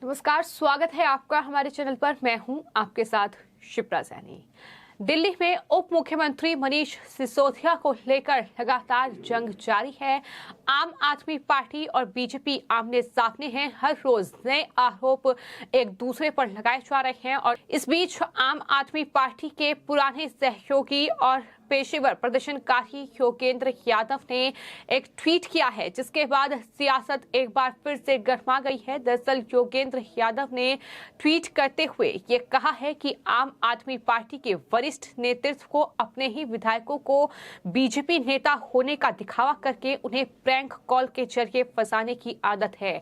नमस्कार, स्वागत है आपका हमारे चैनल पर। मैं हूं आपके साथ शिप्रा सैनी। दिल्ली में उप मुख्यमंत्री मनीष सिसोदिया को लेकर लगातार जंग जारी है। आम आदमी पार्टी और बीजेपी आमने सामने हैं। हर रोज नए आरोप एक दूसरे पर लगाए जा रहे हैं और इस बीच आम आदमी पार्टी के पुराने सहयोगी और पेशेवर प्रदर्शनकारी योगेंद्र यादव ने एक ट्वीट किया है, जिसके बाद सियासत एक बार फिर से गर्मा गई है। दरअसल योगेंद्र यादव ने ट्वीट करते हुए ये कहा है कि आम आदमी पार्टी के वरिष्ठ नेतृत्व को अपने ही विधायकों को बीजेपी नेता होने का दिखावा करके उन्हें प्रैंक कॉल के जरिए फंसाने की आदत है।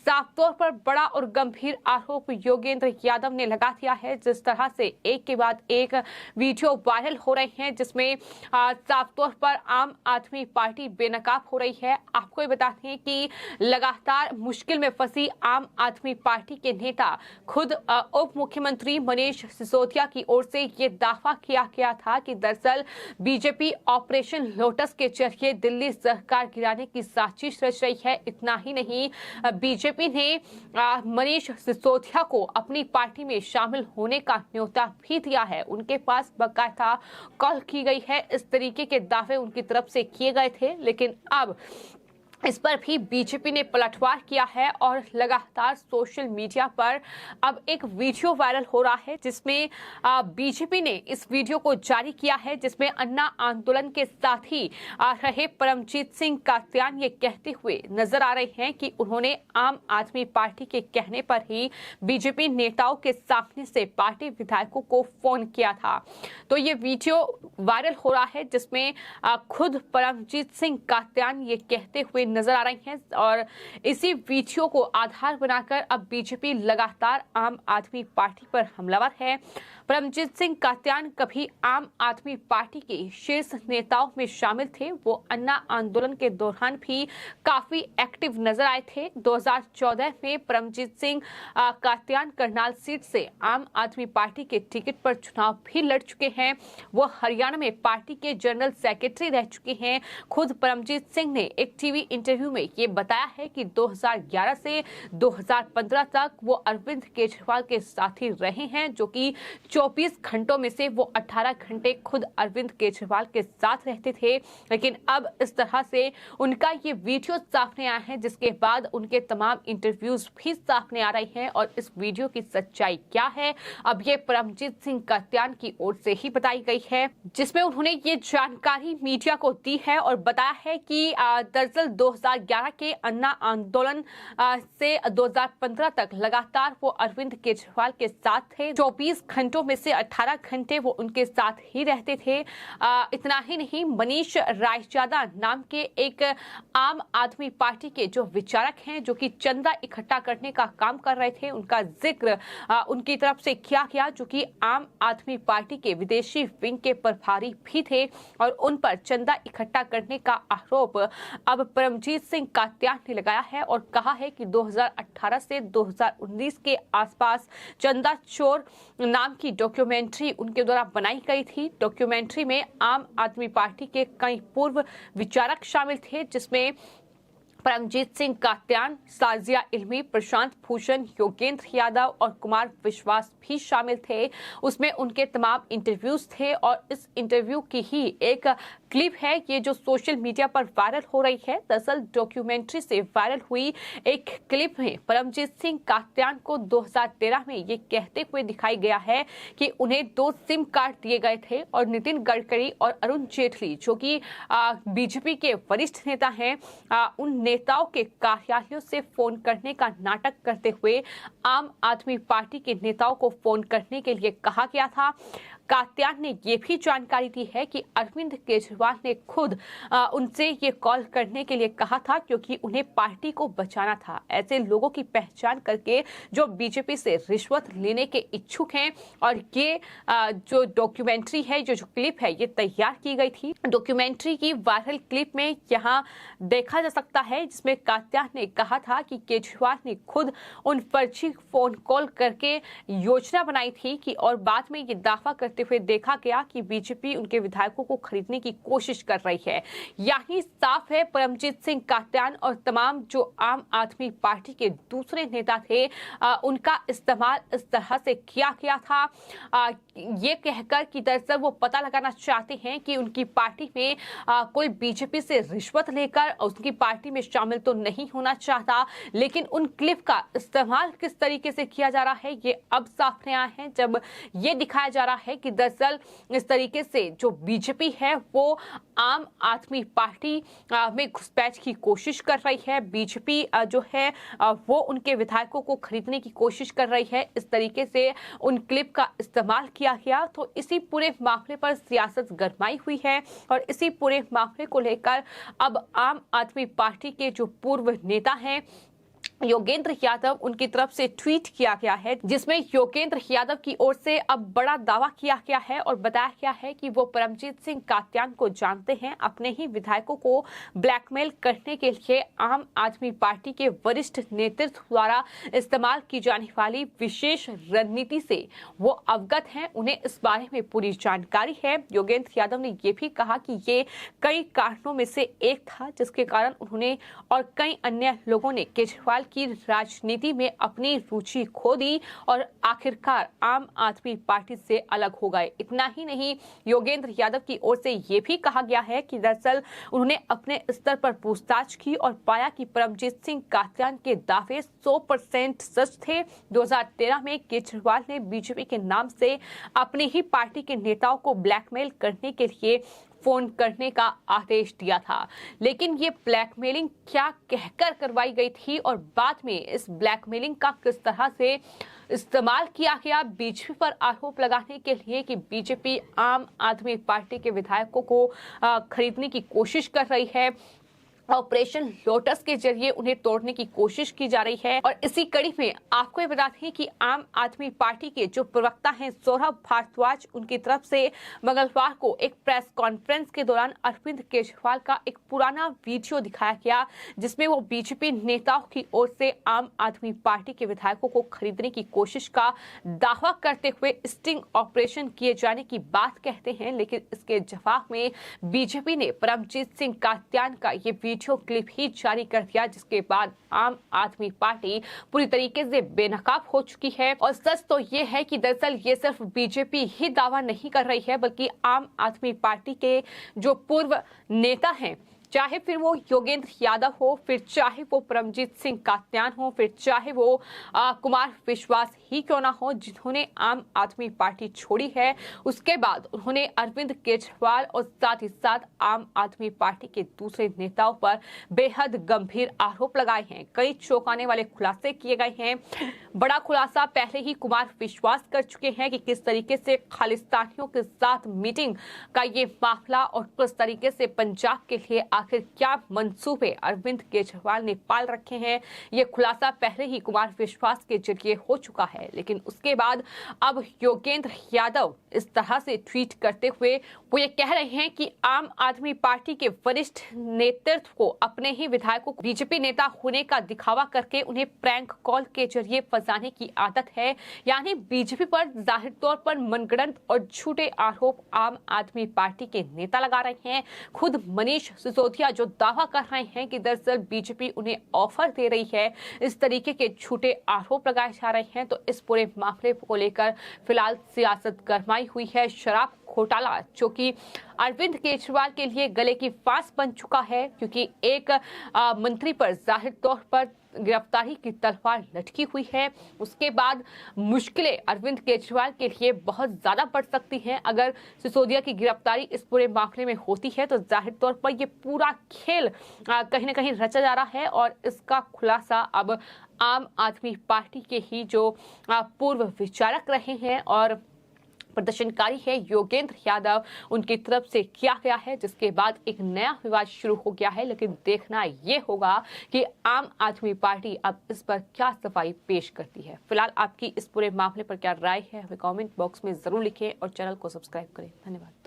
साफ तौर पर बड़ा और गंभीर आरोप योगेंद्र यादव ने लगा दिया है। जिस तरह से एक के बाद एक वीडियो वायरल हो रहे हैं, जिसमें साफ तौर पर आम आदमी पार्टी बेनकाब हो रही है। आपको ये बता दें कि लगातार मुश्किल में फंसी आम आदमी पार्टी के नेता खुद उप मुख्यमंत्री मनीष सिसोदिया की ओर से ये दावा किया गया था कि दरअसल बीजेपी ऑपरेशन लोटस के जरिए दिल्ली सरकार गिराने की साजिश रच रही है। इतना ही नहीं, बीजेपी ने मनीष सिसोदिया को अपनी पार्टी में शामिल होने का न्योता भी दिया है। उनके पास बाकायदा कॉल की गई है। इस तरीके के दावे उनकी तरफ से किए गए थे, लेकिन अब इस पर भी बीजेपी ने पलटवार किया है और लगातार सोशल मीडिया पर अब एक वीडियो वायरल हो रहा है, जिसमें बीजेपी ने इस वीडियो को जारी किया है, जिसमें अन्ना आंदोलन के साथ ही रहे परमजीत सिंह कात्यान ये कहते हुए नजर आ रहे हैं कि उन्होंने आम आदमी पार्टी के कहने पर ही बीजेपी नेताओं के सामने से पार्टी विधायकों को फोन किया था। तो ये वीडियो वायरल हो रहा है, जिसमें खुद परमजीत सिंह कात्यान ये कहते हुए नजर आ रही हैं और इसी वीडियो को आधार बनाकर अब बीजेपी लगातार आम आदमी पार्टी पर हमलावर है। परमजीत सिंह कात्यान कभी आम आदमी पार्टी के शीर्ष नेताओं में शामिल थे। वो अन्ना आंदोलन के दौरान भी काफी एक्टिव नजर आए थे। 2014 में परमजीत सिंह कात्यान करनाल सीट से आम आदमी पार्टी के टिकट पर चुनाव भी लड़ चुके हैं। वो हरियाणा में पार्टी के जनरल सेक्रेटरी रह चुके हैं। खुद परमजीत सिंह ने एक टीवी इंटरव्यू में ये बताया है कि 2011 से 2015 तक वो अरविंद केजरीवाल के साथी रहे हैं, जो कि 24 घंटों में से वो 18 घंटे खुद अरविंद केजरीवाल के साथ रहते थे। लेकिन अब इस तरह से उनका ये वीडियो सामने आया है, जिसके बाद उनके तमाम इंटरव्यूज भी सामने आ रही हैं और इस वीडियो की सच्चाई क्या है, अब ये परमजीत सिंह कात्यान की ओर से ही बताई गई है, जिसमें उन्होंने ये जानकारी मीडिया को दी है और बताया है कि दरअसल 2011 के अन्ना आंदोलन से 2015 तक लगातार वो अरविंद केजरीवाल के साथ थे। 24 घंटों में से 18 घंटे वो उनके साथ ही रहते थे। इतना ही नहीं, मनीष रायजादा नाम के एक आम आदमी पार्टी के जो विचारक हैं, जो कि चंदा इकट्ठा करने का काम कर रहे थे, उनका जिक्र उनकी तरफ से किया गया, जो कि आम आदमी पार्टी के विदेशी विंग के प्रभारी भी थे और उन पर चंदा इकट्ठा करने का आरोप अब परमजीत सिंह कात्यान ने लगाया है और कहा है कि 2018 से 2019 के आसपास चंदा चोर नाम की डॉक्यूमेंट्री उनके द्वारा बनाई गई थी। डॉक्यूमेंट्री में आम आदमी पार्टी के कई पूर्व विचारक शामिल थे, जिसमें परमजीत सिंह कात्यान, साजिया इल्मी, प्रशांत भूषण, योगेंद्र यादव और कुमार विश्वास भी शामिल थे। उसमें उनके तमाम इंटरव्यूज थे और इस इंटरव्यू की ही एक क्लिप है ये जो सोशल मीडिया पर वायरल हो रही है। दरअसल डॉक्यूमेंट्री से वायरल हुई एक क्लिप में परमजीत सिंह कात्यान को 2013 में ये कहते हुए दिखाई गया है कि उन्हें 2 सिम कार्ड दिए गए थे और नितिन गडकरी और अरुण जेटली, जो कि बीजेपी के वरिष्ठ नेता हैं, उन नेताओं के कार्यालयों से फोन करने का नाटक करते हुए आम आदमी पार्टी के नेताओं को फोन करने के लिए कहा गया था। कात्यान ने यह भी जानकारी दी है कि अरविंद केजरीवाल ने खुद उनसे ये कॉल करने के लिए कहा था, क्योंकि उन्हें पार्टी को बचाना था। ऐसे लोगों की पहचान करके जो बीजेपी से रिश्वत लेने के इच्छुक हैं, और ये जो डॉक्यूमेंट्री है, जो क्लिप है, ये तैयार की गई थी। डॉक्यूमेंट्री की वायरल क्लिप में यहाँ देखा जा सकता है, जिसमें कात्यान ने कहा था कि केजरीवाल ने खुद उन फर्जी फोन कॉल करके योजना बनाई थी कि और बाद में ये दावा करते करते हुए देखा गया कि बीजेपी उनके विधायकों को खरीदने की कोशिश कर रही है। यानी साफ है, परमजीत सिंह कात्यान और तमाम जो आम आदमी पार्टी के दूसरे नेता थे उनका इस्तेमाल इस तरह से किया गया था ये कहकर कि दरअसल वो पता लगाना चाहते हैं कि उनकी पार्टी में कोई बीजेपी से रिश्वत लेकर उसकी पार्टी में शामिल तो नहीं होना चाहता, लेकिन उन क्लिप का इस्तेमाल किस तरीके से किया जा रहा है ये अब साफ आया है, जब ये दिखाया जा रहा है कि दरअसल इस तरीके से जो बीजेपी है वो आम आदमी पार्टी में घुसपैठ की कोशिश कर रही है। बीजेपी जो है वो उनके विधायकों को खरीदने की कोशिश कर रही है। इस तरीके से उन क्लिप का इस्तेमाल किया गया। तो इसी पूरे मामले पर सियासत गरमाई हुई है और इसी पूरे मामले को लेकर अब आम आदमी पार्टी के जो पूर्व नेता हैं योगेंद्र यादव, उनकी तरफ से ट्वीट किया गया है जिसमें योगेंद्र यादव की ओर से अब बड़ा दावा किया गया है और बताया गया है कि वो परमजीत सिंह कात्यान को जानते हैं। अपने ही विधायकों को ब्लैकमेल करने के लिए आम आदमी पार्टी के वरिष्ठ नेतृत्व द्वारा इस्तेमाल की जाने वाली विशेष रणनीति से वो अवगत हैं, उन्हें इस बारे में पूरी जानकारी है। योगेंद्र यादव ने ये भी कहा कि ये कई कारणों में से एक था जिसके कारण उन्होंने और कई अन्य लोगों ने केजरीवाल की राजनीति में अपनी रुचि खो दी और आखिरकार आम आदमी पार्टी से अलग हो गए। इतना ही नहीं, योगेंद्र यादव की ओर से ये भी कहा गया है कि दरअसल उन्होंने अपने स्तर पर पूछताछ की और पाया कि परमजीत सिंह कात्यान के दावे 100% सच थे। 2013 में केजरीवाल ने बीजेपी के नाम से अपनी ही पार्टी के नेताओं को ब्लैकमेल करने के लिए फोन करने का आदेश दिया था, लेकिन ये ब्लैकमेलिंग क्या कहकर करवाई गई थी और बाद में इस ब्लैकमेलिंग का किस तरह से इस्तेमाल किया गया बीजेपी पर आरोप लगाने के लिए कि बीजेपी आम आदमी पार्टी के विधायकों को खरीदने की कोशिश कर रही है। ऑपरेशन लोटस के जरिए उन्हें तोड़ने की कोशिश की जा रही है। और इसी कड़ी में आपको ये बता दें कि आम आदमी पार्टी के जो प्रवक्ता हैं सौरभ भारद्वाज, उनकी तरफ से मंगलवार को एक प्रेस कॉन्फ्रेंस के दौरान अरविंद केजरीवाल का एक पुराना वीडियो दिखाया गया जिसमें वो बीजेपी नेताओं की ओर से आम आदमी पार्टी के विधायकों को खरीदने की कोशिश का दावा करते हुए स्टिंग ऑपरेशन किए जाने की बात कहते हैं, लेकिन इसके जवाब में बीजेपी ने परमजीत सिंह कात्यान का ये वीडियो क्लिप ही जारी कर दिया, जिसके बाद आम आदमी पार्टी पूरी तरीके से बेनकाब हो चुकी है। और सच तो ये है कि दरअसल ये सिर्फ बीजेपी ही दावा नहीं कर रही है बल्कि आम आदमी पार्टी के जो पूर्व नेता हैं, चाहे फिर वो योगेंद्र यादव हो, फिर चाहे वो परमजीत सिंह कात्यान हो, फिर चाहे वो कुमार विश्वास ही क्यों ना हो, जिन्होंने आम आदमी पार्टी छोड़ी है उसके बाद उन्होंने अरविंद केजरीवाल और साथ ही साथ आम आदमी पार्टी के दूसरे नेताओं पर बेहद गंभीर आरोप लगाए हैं। कई चौंकाने वाले खुलासे किए गए हैं। बड़ा खुलासा पहले ही कुमार विश्वास कर चुके हैं कि किस तरीके से खालिस्तानियों के साथ मीटिंग का ये मामला और किस तरीके से पंजाब के लिए आखिर क्या मंसूबे अरविंद केजरीवाल ने पाल रखे हैं। ये खुलासा पहले ही कुमार विश्वास के जरिए हो चुका है, लेकिन उसके बाद अब योगेंद्र यादव इस तरह से ट्वीट करते हुए वो ये कह रहे हैं कि आम आदमी पार्टी के वरिष्ठ नेतृत्व को अपने ही विधायकों को बीजेपी नेता होने का दिखावा करके उन्हें प्रैंक कॉल के जरिए फंसाने की आदत है। यानी बीजेपी पर जाहिर तौर पर मनगढ़ंत और झूठे आरोप आम आदमी पार्टी के नेता लगा रहे हैं। खुद मनीष सिसोदिया जो दावा कर रहे हैं कि दरअसल बीजेपी उन्हें ऑफर दे रही है, इस तरीके के झूठे आरोप लगाए जा रहे हैं। तो इस पूरे मामले को लेकर फिलहाल सियासत गरमाई हुई है। शराब घोटाला जो कि अरविंद केजरीवाल के लिए गले की फांस बन चुका है, क्योंकि एक मंत्री पर जाहिर तौर पर गिरफ्तारी की तलवार लटकी हुई है। उसके बाद मुश्किलें अरविंद केजरीवाल के लिए बहुत ज्यादा बढ़ सकती हैं। अगर सिसोदिया की गिरफ्तारी इस पूरे मामले में होती है तो जाहिर तौर पर ये पूरा खेल कहीं ना कहीं रचा जा रहा है और इसका खुलासा अब आम आदमी पार्टी के ही जो पूर्व विचारक रहे हैं और प्रदर्शनकारी है योगेंद्र यादव, उनकी तरफ से किया गया है, जिसके बाद एक नया विवाद शुरू हो गया है। लेकिन देखना ये होगा कि आम आदमी पार्टी अब इस पर क्या सफाई पेश करती है। फिलहाल आपकी इस पूरे मामले पर क्या राय है हमें कमेंट बॉक्स में जरूर लिखें और चैनल को सब्सक्राइब करें। धन्यवाद।